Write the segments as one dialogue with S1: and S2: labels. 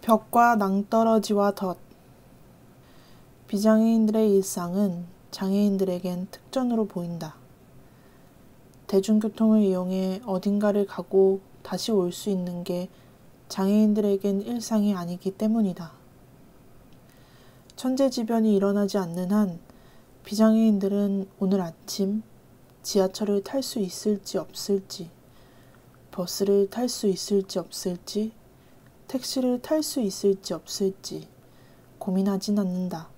S1: 벽과 낭떠러지와 덫. 비장애인들의 일상은 장애인들에겐 특전으로 보인다. 대중교통을 이용해 어딘가를 가고 다시 올 수 있는 게 장애인들에겐 일상이 아니기 때문이다. 천재지변이 일어나지 않는 한 비장애인들은 오늘 아침 지하철을 탈 수 있을지 없을지, 버스를 탈 수 있을지 없을지, 택시를 탈 수 있을지 없을지 고민하진 않는다.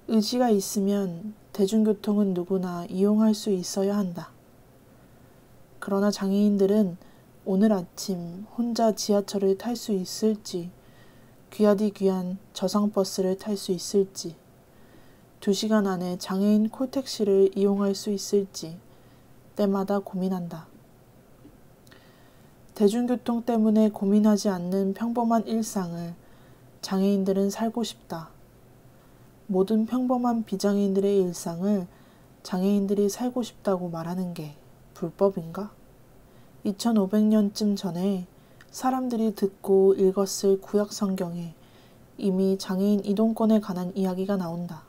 S1: 의지가 있으면 대중교통은 누구나 이용할 수 있어야 한다. 그러나 장애인들은 오늘 아침 혼자 지하철을 탈 수 있을지, 귀하디 귀한 저상버스를 탈 수 있을지, 2시간 안에 장애인 콜택시를 이용할 수 있을지 때마다 고민한다. 대중교통 때문에 고민하지 않는 평범한 일상을 장애인들은 살고 싶다. 모든 평범한 비장애인들의 일상을 장애인들이 살고 싶다고 말하는 게 불법인가? 2500년쯤 전에 사람들이 듣고 읽었을 구약 성경에 이미 장애인 이동권에 관한 이야기가 나온다.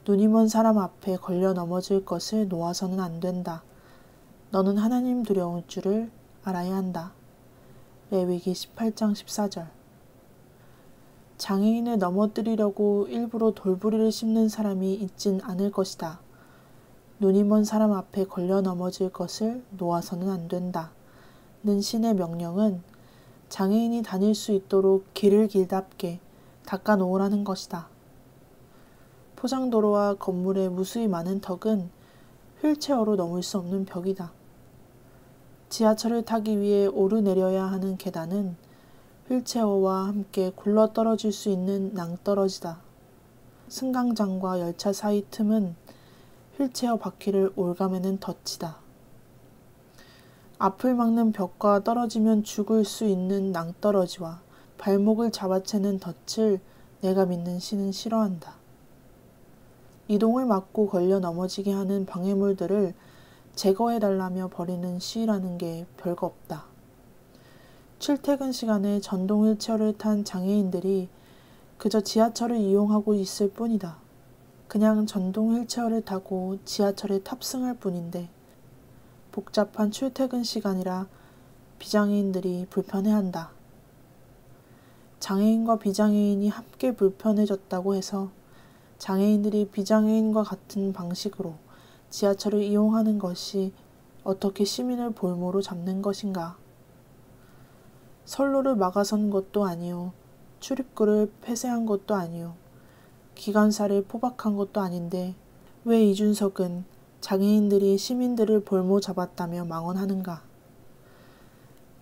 S1: 눈이 먼 사람 앞에 걸려 넘어질 것을 놓아서는 안 된다. 너는 하나님 두려울 줄을 알아야 한다. 레위기 18장 14절. 장애인을 넘어뜨리려고 일부러 돌부리를 씹는 사람이 있진 않을 것이다. 눈이 먼 사람 앞에 걸려 넘어질 것을 놓아서는 안 된다. 는 신의 명령은 장애인이 다닐 수 있도록 길을 길답게 닦아 놓으라는 것이다. 포장도로와 건물의 무수히 많은 턱은 휠체어로 넘을 수 없는 벽이다. 지하철을 타기 위해 오르내려야 하는 계단은 휠체어와 함께 굴러떨어질 수 있는 낭떠러지다. 승강장과 열차 사이 틈은 휠체어 바퀴를 올가매는 덫이다. 앞을 막는 벽과 떨어지면 죽을 수 있는 낭떠러지와 발목을 잡아채는 덫을 내가 믿는 신은 싫어한다. 이동을 막고 걸려 넘어지게 하는 방해물들을 제거해달라며 버리는 시위라는 게 별거 없다. 출퇴근 시간에 전동 휠체어를 탄 장애인들이 그저 지하철을 이용하고 있을 뿐이다. 그냥 전동 휠체어를 타고 지하철에 탑승할 뿐인데 복잡한 출퇴근 시간이라 비장애인들이 불편해한다. 장애인과 비장애인이 함께 불편해졌다고 해서 장애인들이 비장애인과 같은 방식으로 지하철을 이용하는 것이 어떻게 시민을 볼모로 잡는 것인가? 선로를 막아선 것도 아니요, 출입구를 폐쇄한 것도 아니요, 기관사를 포박한 것도 아닌데 왜 이준석은 장애인들이 시민들을 볼모 잡았다며 망언하는가?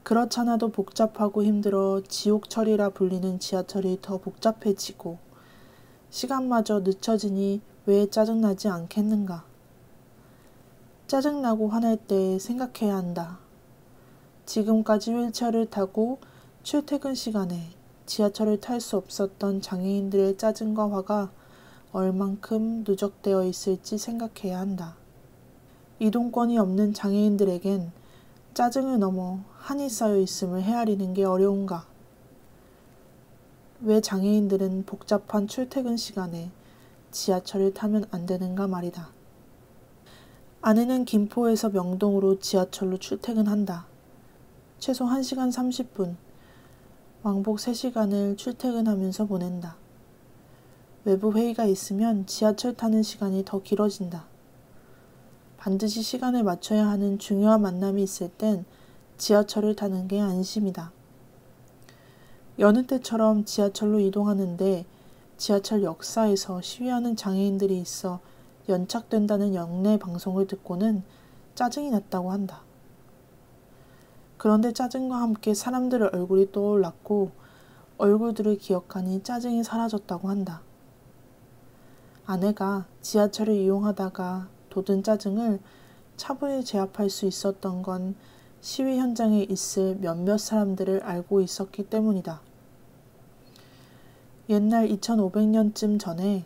S1: 그렇잖아도 복잡하고 힘들어 지옥철이라 불리는 지하철이 더 복잡해지고 시간마저 늦춰지니 왜 짜증나지 않겠는가? 짜증나고 화날 때 생각해야 한다. 지금까지 휠체어를 타고 출퇴근 시간에 지하철을 탈 수 없었던 장애인들의 짜증과 화가 얼만큼 누적되어 있을지 생각해야 한다. 이동권이 없는 장애인들에겐 짜증을 넘어 한이 쌓여 있음을 헤아리는 게 어려운가? 왜 장애인들은 복잡한 출퇴근 시간에 지하철을 타면 안 되는가 말이다. 아내는 김포에서 명동으로 지하철로 출퇴근한다. 최소 1시간 30분, 왕복 3시간을 출퇴근하면서 보낸다. 외부 회의가 있으면 지하철 타는 시간이 더 길어진다. 반드시 시간을 맞춰야 하는 중요한 만남이 있을 땐 지하철을 타는 게 안심이다. 여느 때처럼 지하철로 이동하는데 지하철 역사에서 시위하는 장애인들이 있어 연착된다는 영내 방송을 듣고는 짜증이 났다고 한다. 그런데 짜증과 함께 사람들의 얼굴이 떠올랐고 얼굴들을 기억하니 짜증이 사라졌다고 한다. 아내가 지하철을 이용하다가 돋은 짜증을 차분히 제압할 수 있었던 건 시위 현장에 있을 몇몇 사람들을 알고 있었기 때문이다. 옛날 2500년쯤 전에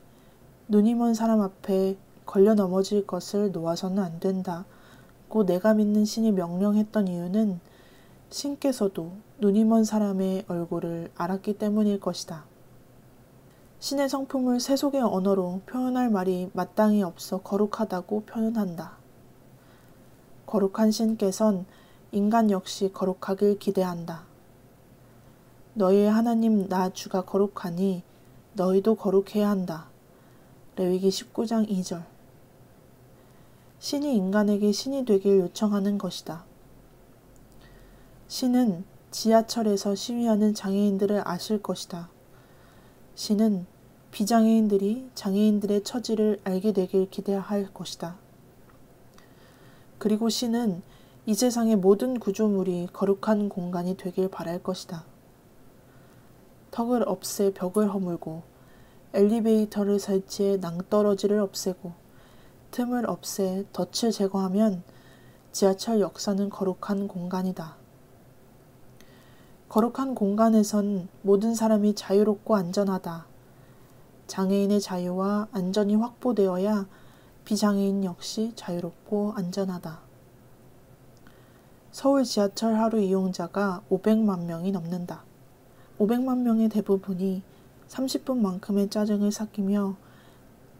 S1: 눈이 먼 사람 앞에 걸려 넘어질 것을 놓아서는 안 된다고 내가 믿는 신이 명령했던 이유는 신께서도 눈이 먼 사람의 얼굴을 알았기 때문일 것이다. 신의 성품을 세속의 언어로 표현할 말이 마땅히 없어 거룩하다고 표현한다. 거룩한 신께선 인간 역시 거룩하길 기대한다. 너희의 하나님 나 주가 거룩하니 너희도 거룩해야 한다. 레위기 19장 2절. 신이 인간에게 신이 되길 요청하는 것이다. 신은 지하철에서 시위하는 장애인들을 아실 것이다. 신은 비장애인들이 장애인들의 처지를 알게 되길 기대할 것이다. 그리고 신은 이 세상의 모든 구조물이 거룩한 공간이 되길 바랄 것이다. 턱을 없애 벽을 허물고 엘리베이터를 설치해 낭떠러지를 없애고 틈을 없애 덫을 제거하면 지하철 역사는 거룩한 공간이다. 거룩한 공간에선 모든 사람이 자유롭고 안전하다. 장애인의 자유와 안전이 확보되어야 비장애인 역시 자유롭고 안전하다. 서울 지하철 하루 이용자가 500만 명이 넘는다. 500만 명의 대부분이 30분만큼의 짜증을 삭히며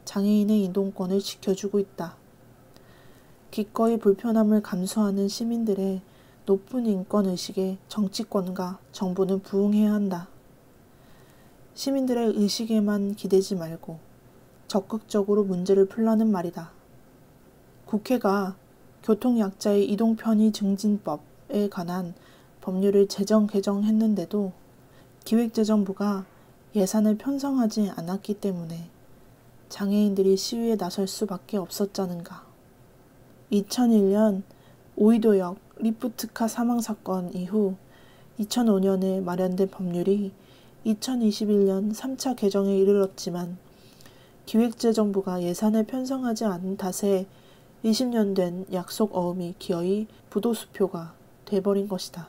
S1: 장애인의 이동권을 지켜주고 있다. 기꺼이 불편함을 감수하는 시민들의 높은 인권의식에 정치권과 정부는 부응해야 한다. 시민들의 의식에만 기대지 말고 적극적으로 문제를 풀라는 말이다. 국회가 교통약자의 이동편의 증진법에 관한 법률을 개정했는데도 기획재정부가 예산을 편성하지 않았기 때문에 장애인들이 시위에 나설 수밖에 없었자는가. 2001년 오이도역 리프트카 사망사건 이후 2005년에 마련된 법률이 2021년 3차 개정에 이르렀지만 기획재정부가 예산을 편성하지 않은 탓에 20년 된 약속 어음이 기어이 부도수표가 돼버린 것이다.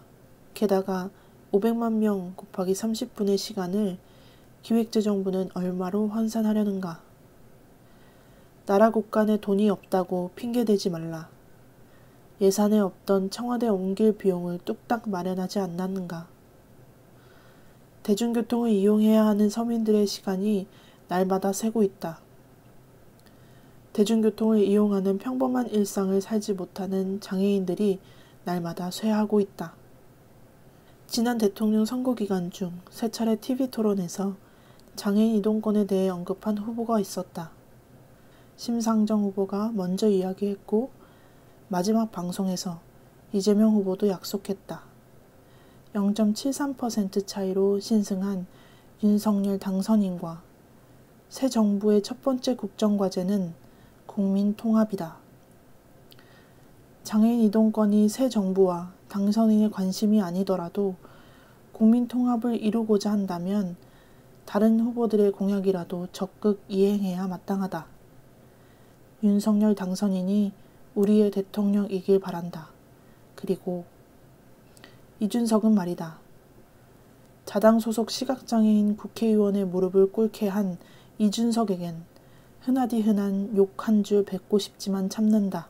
S1: 게다가 500만 명 곱하기 30분의 시간을 기획재정부는 얼마로 환산하려는가. 나라 곳간에 돈이 없다고 핑계대지 말라. 예산에 없던 청와대 옮길 비용을 뚝딱 마련하지 않았는가. 대중교통을 이용해야 하는 서민들의 시간이 날마다 새고 있다. 대중교통을 이용하는 평범한 일상을 살지 못하는 장애인들이 날마다 쇠하고 있다. 지난 대통령 선거 기간 중 세 차례 TV토론에서 장애인 이동권에 대해 언급한 후보가 있었다. 심상정 후보가 먼저 이야기했고 마지막 방송에서 이재명 후보도 약속했다. 0.73% 차이로 신승한 윤석열 당선인과 새 정부의 첫 번째 국정과제는 국민 통합이다. 장애인 이동권이 새 정부와 당선인의 관심이 아니더라도 국민 통합을 이루고자 한다면 다른 후보들의 공약이라도 적극 이행해야 마땅하다. 윤석열 당선인이 우리의 대통령이길 바란다. 그리고 이준석은 말이다. 자당 소속 시각장애인 국회의원의 무릎을 꿇게 한 이준석에겐 흔하디 흔한 욕 한 줄 뱉고 싶지만 참는다.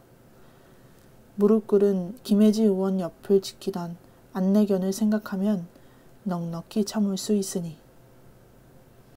S1: 무릎 꿇은 김혜지 의원 옆을 지키던 안내견을 생각하면 넉넉히 참을 수 있으니.